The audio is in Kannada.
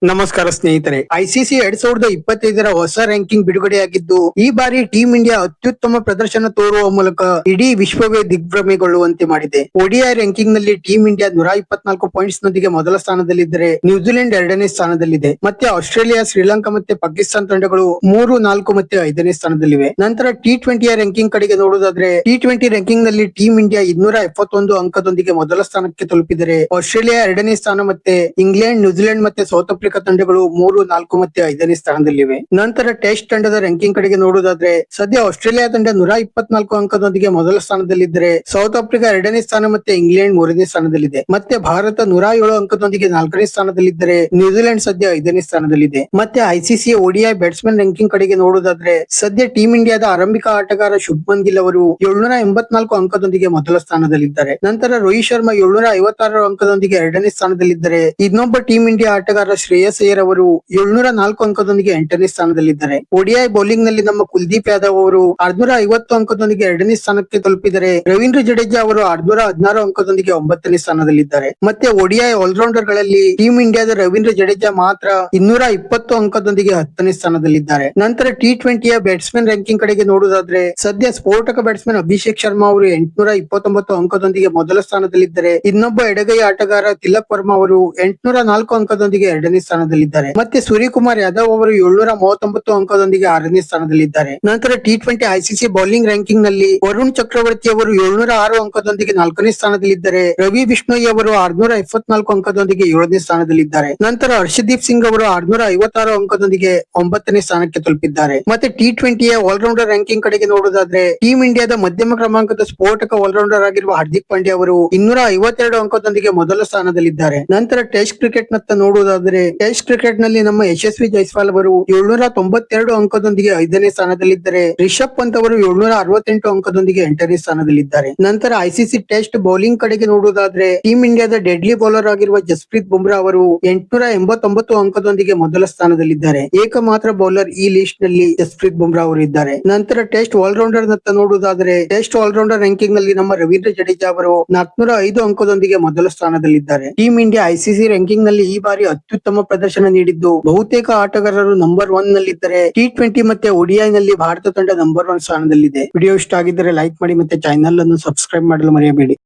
ನಮಸ್ಕಾರ ಸ್ನೇಹಿತರೆ. ಐಸಿಸಿ 2025ರ ಹೊಸ ರ್ಯಾಂಕಿಂಗ್ ಬಿಡುಗಡೆಯಾಗಿದ್ದು, ಈ ಬಾರಿ ಟೀಂ ಇಂಡಿಯಾ ಅತ್ಯುತ್ತಮ ಪ್ರದರ್ಶನ ತೋರುವ ಮೂಲಕ ಇಡೀ ವಿಶ್ವವೇ ದಿಗ್ಭ್ರಮೆಗೊಳ್ಳುವಂತೆ ಮಾಡಿದೆ. ODI ರ್ಯಾಂಕಿಂಗ್ ನಲ್ಲಿ ಟೀಂ ಇಂಡಿಯಾ 124 ಪಾಯಿಂಟ್ಸ್ ನೊಂದಿಗೆ ಮೊದಲ ಸ್ಥಾನದಲ್ಲಿದ್ದರೆ, ನ್ಯೂಜಿಲೆಂಡ್ 2ನೇ ಸ್ಥಾನದಲ್ಲಿದೆ. ಮತ್ತೆ ಆಸ್ಟ್ರೇಲಿಯಾ, ಶ್ರೀಲಂಕಾ ಮತ್ತೆ ಪಾಕಿಸ್ತಾನ ತಂಡಗಳು 3, 4 ಮತ್ತೆ 5ನೇ ಸ್ಥಾನದಲ್ಲಿವೆ. ನಂತರ T20ಯ ರ್ಯಾಂಕಿಂಗ್ ಕಡೆಗೆ ನೋಡುವುದಾದ್ರೆ, T20 ರ್ಯಾಂಕಿಂಗ್ ನಲ್ಲಿ ಟೀಂ ಇಂಡಿಯಾ 271 ಅಂಕದೊಂದಿಗೆ ಮೊದಲ ಸ್ಥಾನಕ್ಕೆ ತಲುಪಿದರೆ, ಆಸ್ಟ್ರೇಲಿಯಾ 2ನೇ ಸ್ಥಾನ ಮತ್ತೆ ಇಂಗ್ಲೆಂಡ್, ನ್ಯೂಜಿಲೆಂಡ್ ಮತ್ತೆ ಸೌತ್ ಆಫ್ರಿಕಾ ತಂಡಗಳು 3, 4 ಮತ್ತೆ 5ನೇ ಸ್ಥಾನದಲ್ಲಿವೆ. ನಂತರ ಟೆಸ್ಟ್ ತಂಡದ ರ್ಯಾಂಕಿಂಗ್ ಕಡೆಗೆ ನೋಡುವುದಾದ್ರೆ, ಸದ್ಯ ಆಸ್ಟ್ರೇಲಿಯಾ ತಂಡ 124 ಅಂಕದೊಂದಿಗೆ ಮೊದಲ ಸ್ಥಾನದಲ್ಲಿದ್ದರೆ, ಸೌತ್ ಆಫ್ರಿಕಾ 2ನೇ ಸ್ಥಾನ ಮತ್ತೆ ಇಂಗ್ಲೆಂಡ್ 3ನೇ ಸ್ಥಾನದಲ್ಲಿದೆ. ಮತ್ತೆ ಭಾರತ 107 ಅಂಕದೊಂದಿಗೆ 4ನೇ ಸ್ಥಾನದಲ್ಲಿದ್ದರೆ, ನ್ಯೂಜಿಲೆಂಡ್ ಸದ್ಯ 5ನೇ ಸ್ಥಾನದಲ್ಲಿದೆ. ಮತ್ತೆ ಐಸಿಸಿ ODI ಬ್ಯಾಟ್ಸ್ಮನ್ ರ್ಯಾಂಕಿಂಗ್ ಕಡೆಗೆ ನೋಡುವುದಾದ್ರೆ, ಸದ್ಯ ಟೀಂ ಇಂಡಿಯಾದ ಆರಂಭಿಕ ಆಟಗಾರ ಶುಭ್ಮನ್ ಗಿಲ್ ಅವರು 784 ಅಂಕದೊಂದಿಗೆ ಮೊದಲ ಸ್ಥಾನದಲ್ಲಿದ್ದಾರೆ. ನಂತರ ರೋಹಿತ್ ಶರ್ಮಾ 756 ಅಂಕದೊಂದಿಗೆ 2ನೇ ಸ್ಥಾನದಲ್ಲಿದ್ದರೆ, ಇನ್ನೊಬ್ಬ ಟೀಂ ಇಂಡಿಯಾ ಆಟಗಾರ ಶ್ರೇಯಸ್ ಅಯ್ಯರ್ ಅವರು 704 ಅಂಕದೊಂದಿಗೆ 8ನೇ ಸ್ಥಾನದಲ್ಲಿದ್ದಾರೆ. ODI ಬೌಲಿಂಗ್ ನಲ್ಲಿ ನಮ್ಮ ಕುಲ್ದೀಪ್ ಯಾದವ್ ಅವರು 650 ಅಂಕದೊಂದಿಗೆ 2ನೇ ಸ್ಥಾನಕ್ಕೆ ತಲುಪಿದರೆ, ರವೀಂದ್ರ ಜಡೇಜಾ ಅವರು 616 ಅಂಕದೊಂದಿಗೆ 9ನೇ ಸ್ಥಾನದಲ್ಲಿದ್ದಾರೆ. ಮತ್ತೆ ODI ಆಲ್ರೌಂಡರ್ ಗಳಲ್ಲಿ ಟೀಂ ಇಂಡಿಯಾದ ರವೀಂದ್ರ ಜಡೇಜಾ ಮಾತ್ರ 220 ಅಂಕದೊಂದಿಗೆ 10ನೇ ಸ್ಥಾನದಲ್ಲಿದ್ದಾರೆ. ನಂತರ T20ಯ ಬ್ಯಾಟ್ಸ್ಮನ್ ರ್ಯಾಂಕಿಂಗ್ ಕಡೆಗೆ ನೋಡುವುದಾದ್ರೆ, ಸದ್ಯ ಸ್ಫೋಟಕ ಬ್ಯಾಟ್ಸ್ಮನ್ ಅಭಿಷೇಕ್ ಶರ್ಮಾ ಅವರು 829 ಅಂಕದೊಂದಿಗೆ ಮೊದಲ ಸ್ಥಾನದಲ್ಲಿದ್ದರೆ, ಇನ್ನೊಬ್ಬ ಎಡಗೈ ಆಟಗಾರ ತಿಲಕ್ ವರ್ಮಾ ಅವರು 804 ಅಂಕದೊಂದಿಗೆ 2ನೇ ಸ್ಥಾನದಲ್ಲಿದ್ದಾರೆ. ಮತ್ತೆ ಸೂರ್ಯಕುಮಾರ್ ಯಾದವ್ ಅವರು 739 ಅಂಕದೊಂದಿಗೆ 6ನೇ ಸ್ಥಾನದಲ್ಲಿದ್ದಾರೆ. ನಂತರ T20 ಐಸಿಸಿ ಬೌಲಿಂಗ್ ರ್ಯಾಂಕಿಂಗ್ ನಲ್ಲಿ ವರುಣ್ ಚಕ್ರವರ್ತಿ ಅವರು 706 ಅಂಕದೊಂದಿಗೆ 4ನೇ ಸ್ಥಾನದಲ್ಲಿದ್ದರೆ, ರವಿ ಬಿಷ್ಣೋಯ್ ಅವರು 674 ಅಂಕದೊಂದಿಗೆ 7ನೇ ಸ್ಥಾನದಲ್ಲಿದ್ದಾರೆ. ನಂತರ ಹರ್ಷದೀಪ್ ಸಿಂಗ್ ಅವರು 656 ಅಂಕದೊಂದಿಗೆ 9ನೇ ಸ್ಥಾನಕ್ಕೆ ತಲುಪಿದ್ದಾರೆ. ಮತ್ತೆ T20ಯ ಆಲ್ರೌಂಡರ್ ರ್ಯಾಂಕಿಂಗ್ ಕಡೆಗೆ ನೋಡುವುದಾದ್ರೆ, ಟೀಂ ಇಂಡಿಯಾದ ಮಧ್ಯಮ ಕ್ರಮಾಂಕದ ಸ್ಫೋಟಕ ಆಲ್ರೌಂಡರ್ ಆಗಿರುವ ಹಾರ್ದಿಕ್ ಪಾಂಡ್ಯ ಅವರು 252 ಅಂಕದೊಂದಿಗೆ ಮೊದಲ ಸ್ಥಾನದಲ್ಲಿದ್ದಾರೆ. ನಂತರ ಟೆಸ್ಟ್ ಕ್ರಿಕೆಟ್ ನತ್ತ ನೋಡುವುದಾದರೆ, ಟೆಸ್ಟ್ ಕ್ರಿಕೆಟ್ ನಲ್ಲಿ ನಮ್ಮ ಯಶಸ್ವಿ ಜೈಸ್ವಾಲ್ ಅವರು 792 ಅಂಕದೊಂದಿಗೆ 5ನೇ ಸ್ಥಾನದಲ್ಲಿದ್ದರೆ, ರಿಷಬ್ ಪಂತ್ ಅವರು 768 ಅಂಕದೊಂದಿಗೆ 8ನೇ ಸ್ಥಾನದಲ್ಲಿದ್ದಾರೆ. ನಂತರ ಐಸಿಸಿ ಟೆಸ್ಟ್ ಬೌಲಿಂಗ್ ಕಡೆಗೆ ನೋಡುವುದಾದ್ರೆ, ಟೀಂ ಇಂಡಿಯಾದ ಡೆಡ್ಲಿ ಬೌಲರ್ ಆಗಿರುವ ಜಸ್ಪ್ರೀತ್ ಬುಮ್ರಾ ಅವರು 889 ಅಂಕದೊಂದಿಗೆ ಮೊದಲ ಸ್ಥಾನದಲ್ಲಿದ್ದಾರೆ. ಏಕಮಾತ್ರ ಬೌಲರ್ ಈ ಲಿಸ್ಟ್ ನಲ್ಲಿ ಜಸ್ಪ್ರೀತ್ ಬುಮ್ರಾ ಅವರು ಇದ್ದಾರೆ. ನಂತರ ಟೆಸ್ಟ್ ಆಲ್ರೌಂಡರ್ ನತ್ತ ನೋಡುವುದಾದರೆ, ಟೆಸ್ಟ್ ಆಲ್ರೌಂಡರ್ ರ್ಯಾಂಕಿಂಗ್ ನಲ್ಲಿ ನಮ್ಮ ರವೀಂದ್ರ ಜಡೇಜಾ ಅವರು 405 ಅಂಕದೊಂದಿಗೆ ಮೊದಲ ಸ್ಥಾನದಲ್ಲಿದ್ದಾರೆ. ಟೀಂ ಇಂಡಿಯಾ ಐಸಿಸಿ ರ್ಯಾಂಕಿಂಗ್ ನಲ್ಲಿ ಈ ಬಾರಿ ಅತ್ಯುತ್ತಮ ಪ್ರದರ್ಶನ ನೀಡಿದ್ದು, ಬಹುತೇಕ ಆಟಗಾರರು ನಂಬರ್ 1 ನಲ್ಲಿದ್ದರೆ, T20 ಮತ್ತೆ ODI ನಲ್ಲಿ ಭಾರತ ತಂಡ ನಂಬರ್ 1 ಸ್ಥಾನದಲ್ಲಿದೆ. ವಿಡಿಯೋ ಇಷ್ಟ ಆಗಿದ್ದರೆ ಲೈಕ್ ಮಾಡಿ ಮತ್ತೆ ಚಾನೆಲ್ ಅನ್ನು ಸಬ್ಸ್ಕ್ರೈಬ್ ಮಾಡಲು ಮರೆಯಬೇಡಿ.